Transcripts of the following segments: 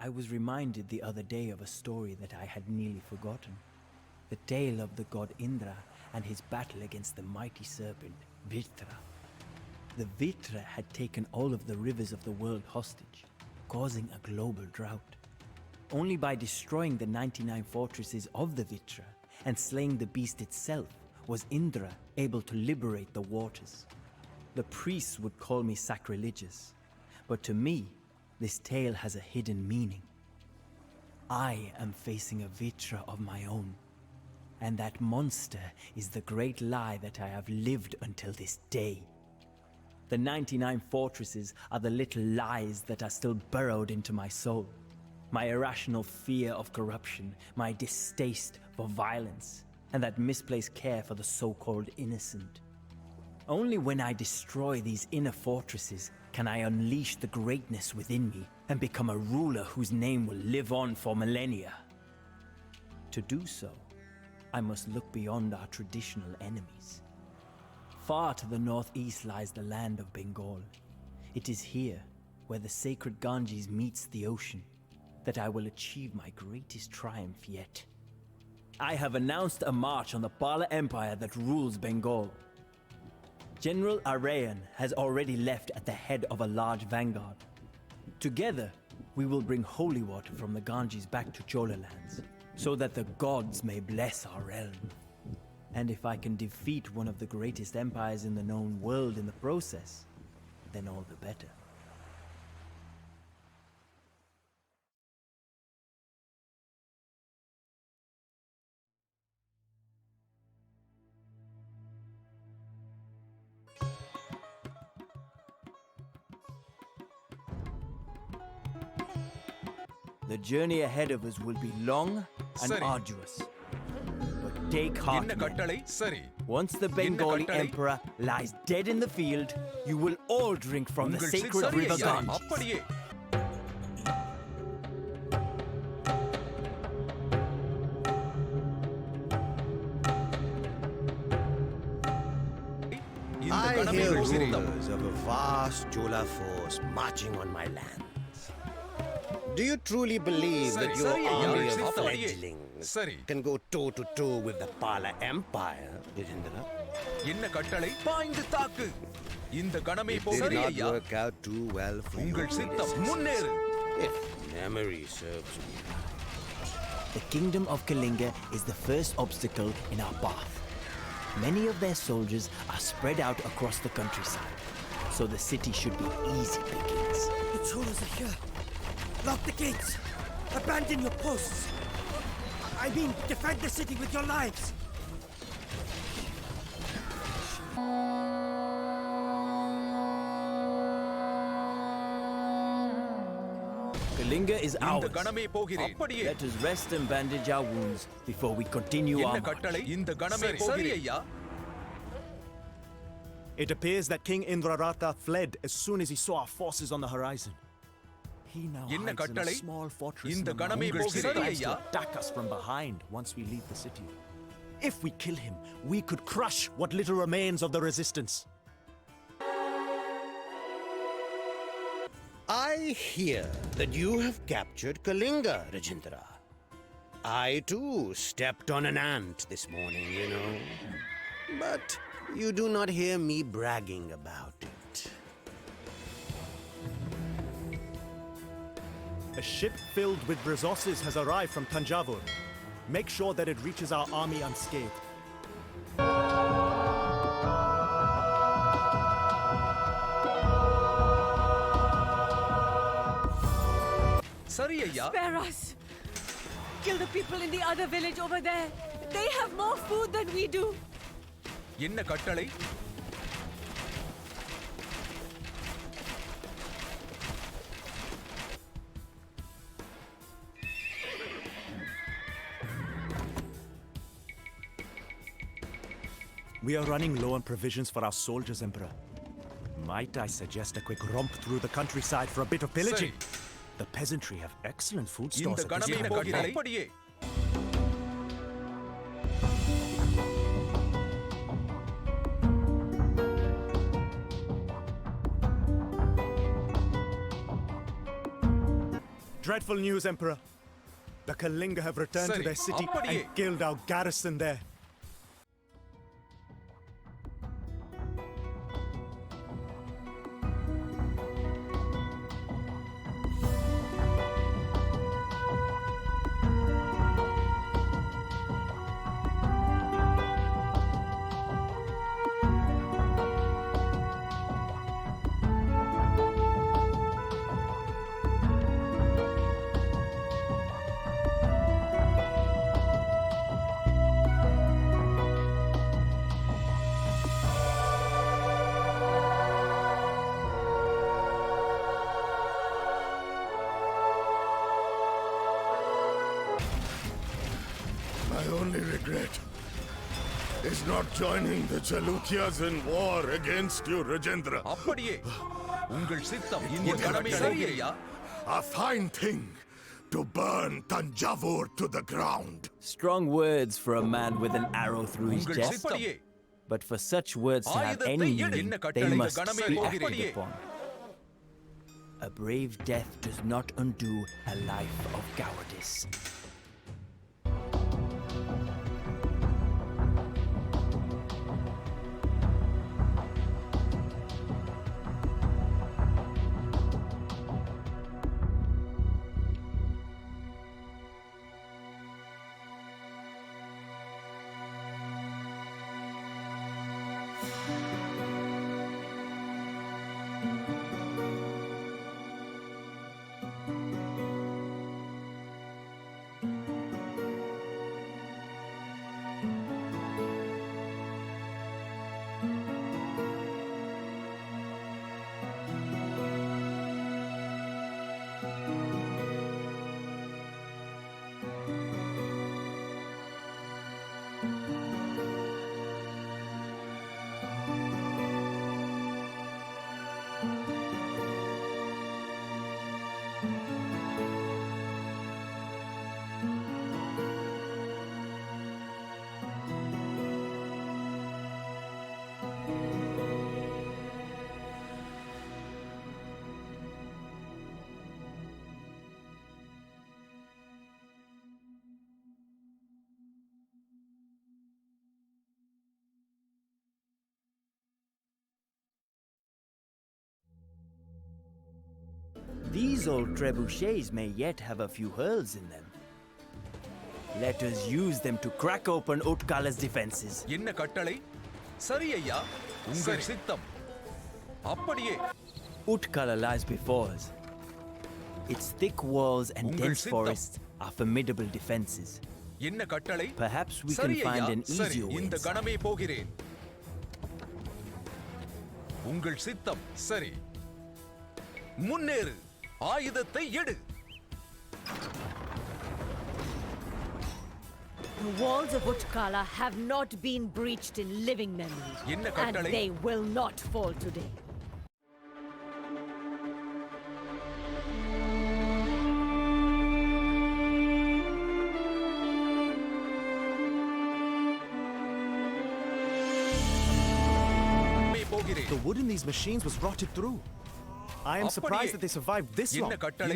I was reminded the other day of a story that I had nearly forgotten. The tale of the god Indra and his battle against the mighty serpent, Vritra. The Vritra had taken all of the rivers of the world hostage, causing a global drought. Only by destroying the 99 fortresses of the Vritra and slaying the beast itself was Indra able to liberate the waters. The priests would call me sacrilegious, but to me, this tale has a hidden meaning. I am facing a Vritra of my own, and that monster is the great lie that I have lived until this day. The 99 fortresses are the little lies that are still burrowed into my soul. My irrational fear of corruption, my distaste for violence, and that misplaced care for the so-called innocent. Only when I destroy these inner fortresses can I unleash the greatness within me and become a ruler whose name will live on for millennia. To do so, I must look beyond our traditional enemies. Far to the northeast lies the land of Bengal. It is here, where the sacred Ganges meets the ocean, that I will achieve my greatest triumph yet. I have announced a march on the Pala Empire that rules Bengal. General Arayan has already left at the head of a large vanguard. Together, we will bring holy water from the Ganges back to Chola lands, so that the gods may bless our realm. And if I can defeat one of the greatest empires in the known world in the process, then all the better. The journey ahead of us will be long and arduous. But take heart, men. Once the Bengali emperor lies dead in the field, you will all drink from the sacred river Ganges. I hear rumors of a vast Chola force marching on my lands. Do you truly believe that your army of fledglings can go toe-to-toe with the Pala Empire, Rajendra? It did not work out too well for you. If memory serves me. The kingdom of Kalinga is the first obstacle in our path. Many of their soldiers are spread out across the countryside, so the city should be easy pickings. The Cholas are here. Lock the gates! Abandon your posts! I mean, defend the city with your lives! Kalinga is ours. Let us rest and bandage our wounds before we continue our march. It appears that King Indrarata fled as soon as he saw our forces on the horizon. He now hides in a small fortress in the mountains and tries to attack us from behind once we leave the city. If we kill him, we could crush what little remains of the resistance. I hear that you have captured Kalinga, Rajendra. I too stepped on an ant this morning, you know. But you do not hear me bragging about it. A ship filled with resources has arrived from Tanjavur. Make sure that it reaches our army unscathed. Spare us! Kill the people in the other village over there. They have more food than we do. We are running low on provisions for our soldiers, Emperor. Might I suggest a quick romp through the countryside for a bit of pillaging? The peasantry have excellent food stores at this time of day. Dreadful news, Emperor. The Kalinga have returned to their city and killed our garrison there. My only regret is not joining the Chalukyas in war against you, Rajendra. அப்படியே உங்கள் சித்தம் இந்த கடமை சரியா? A fine thing to burn Tanjavur to the ground. Strong words for a man with an arrow through his உங்கள் chest. சித்தம் But for such words to have any meaning, they must be acted upon. A brave death does not undo a life of cowardice. These old trebuchets may yet have a few holes in them. Let us use them to crack open Utkala's defenses. என்ன கட்டளை? சரி ஐயா. உங்கள் சித்தம். அப்படியே Utkala lies before us. Its thick walls and dense forests are formidable defenses. என்ன கட்டளை? Perhaps we can சரி find ஐயா. an சரி, easier way. இந்த கணமே போகிறேன். உங்கள் சித்தம். சரி. முன்னேறு. ஆயுதத்தை எடு. The walls of Utkala have not been breached in living memory, என்ன and கட்டளை? they will not fall today. போகிறேன். The wood in these machines was rotted through. I am surprised that they survived this long. என்ன கட்டளை?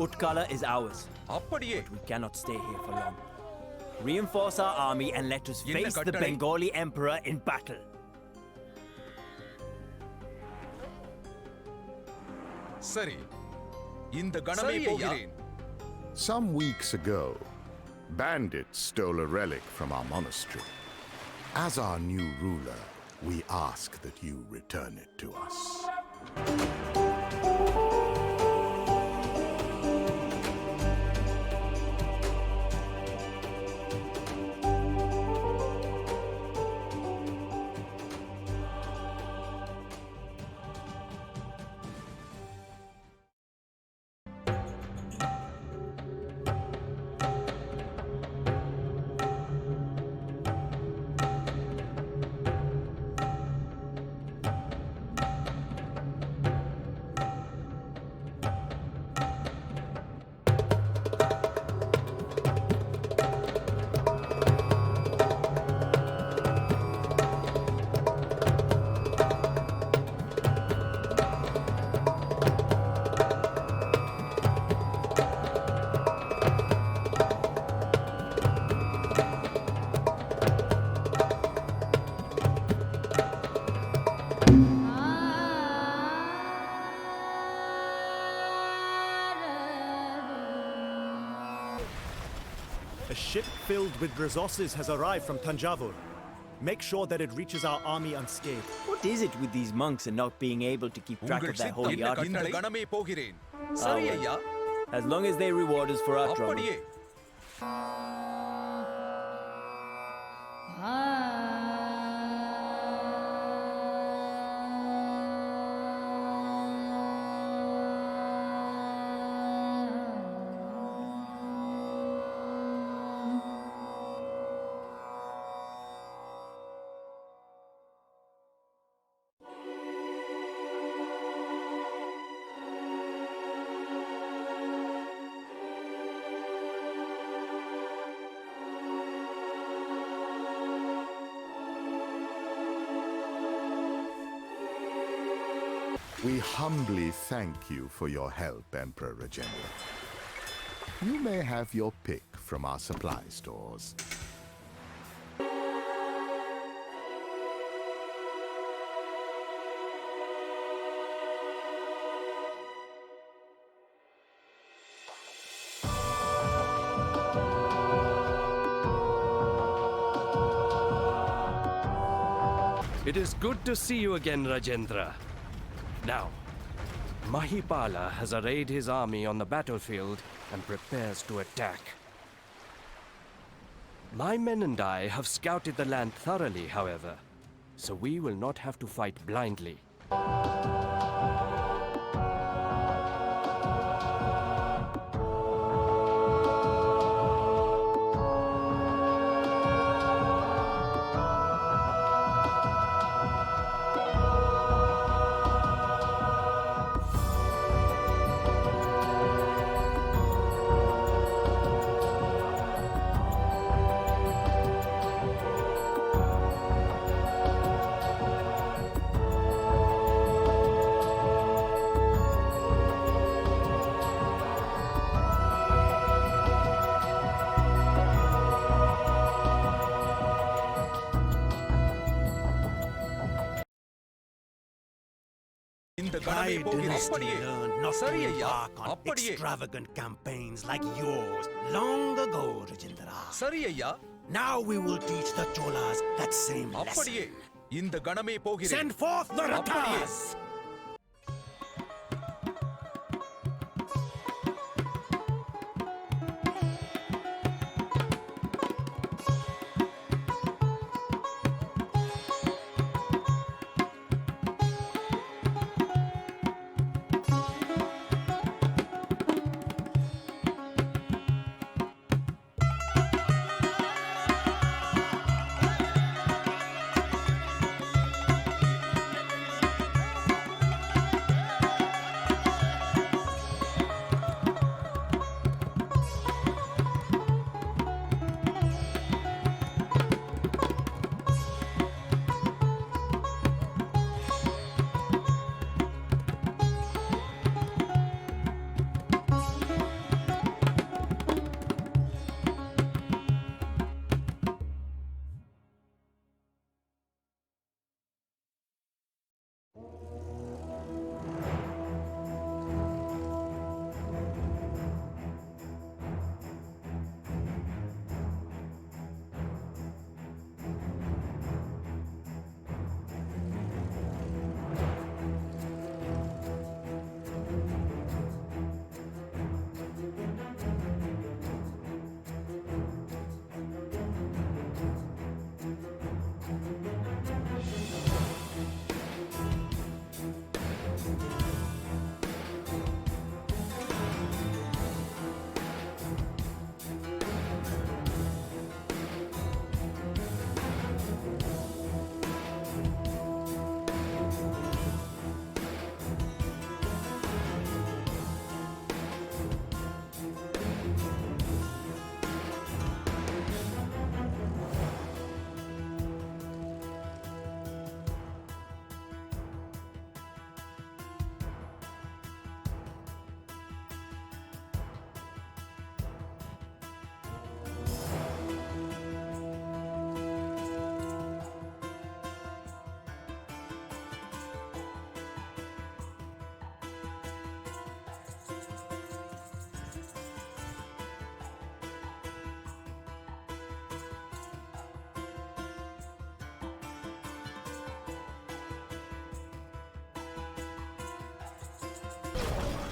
Utkala is ours. அப்படியே We cannot stay here for long. Reinforce our army and let us என்ன face the கட்டளை? Bengali emperor in battle. சரி. இந்த கணமே போகிறேன். Some weeks ago, bandits stole a relic from our monastery. As our new ruler, we ask that you return it to us. A ship filled with resources has arrived from Tanjavur. Make sure that it reaches our army unscathed. What is it with these monks and not being able to keep track of உங்கள் their சித்தம் holy இந்த artifact? கணமே போகிறேன். சரி ஐயா. As long as they reward us for our trouble. அப்படியே. We humbly thank you for your help, Emperor Rajendra. You may have your pick from our supply stores. It is good to see you again, Rajendra. Now, Mahipala has arrayed his army on the battlefield and prepares to attack. My men and I have scouted the land thoroughly, however, so we will not have to fight blindly. இந்த கணமே My போகிறேன். dynasty அப்படியே. learned not to சரி ஐயா. embark on அப்படியே. extravagant campaigns like yours long ago, Rajendra. சரி ஐயா. Now we will teach the Cholas that same அப்படியே. lesson. இந்த கணமே போகிறேன். Send forth the அப்படியே. Ratas!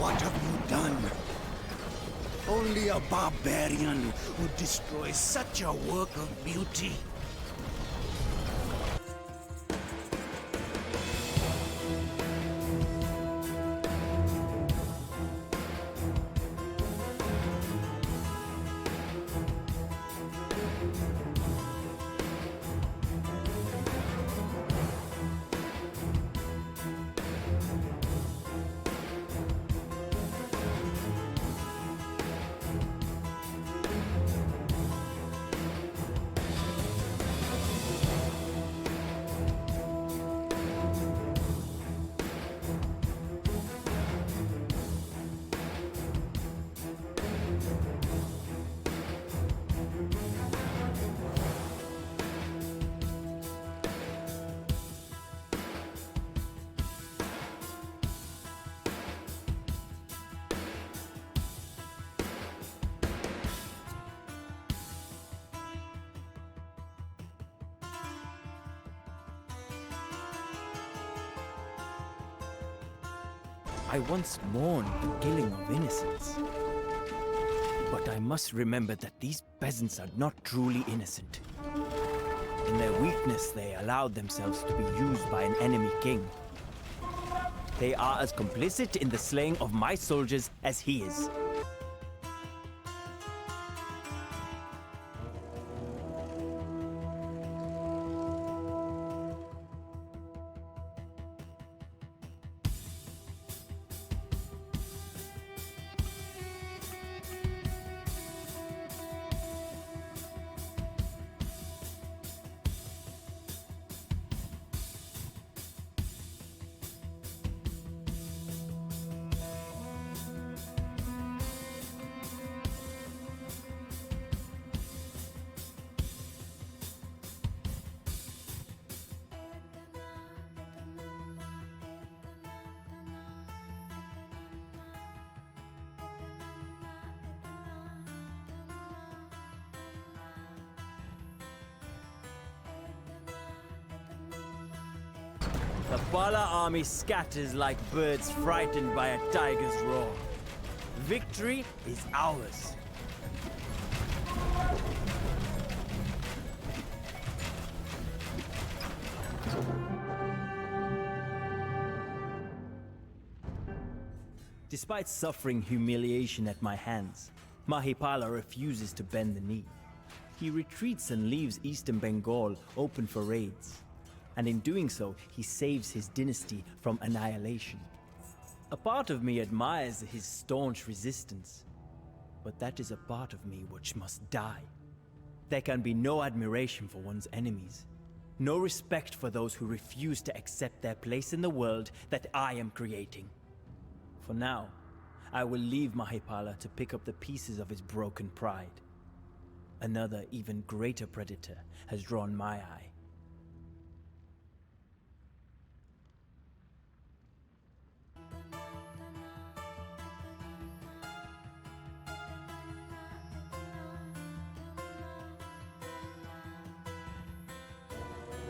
What have you done? Only a barbarian would destroy such a work of beauty. I once mourned the killing of innocents. But I must remember that these peasants are not truly innocent. In their weakness, they allowed themselves to be used by an enemy king. They are as complicit in the slaying of my soldiers as he is. The Bala army scatters like birds frightened by a tiger's roar. Victory is ours. Despite suffering humiliation at my hands, Mahipala refuses to bend the knee. He retreats and leaves eastern Bengal open for raids. And in doing so, he saves his dynasty from annihilation. A part of me admires his staunch resistance, but that is a part of me which must die. There can be no admiration for one's enemies, no respect for those who refuse to accept their place in the world that I am creating. For now, I will leave Mahipala to pick up the pieces of his broken pride. Another, even greater predator has drawn my eye.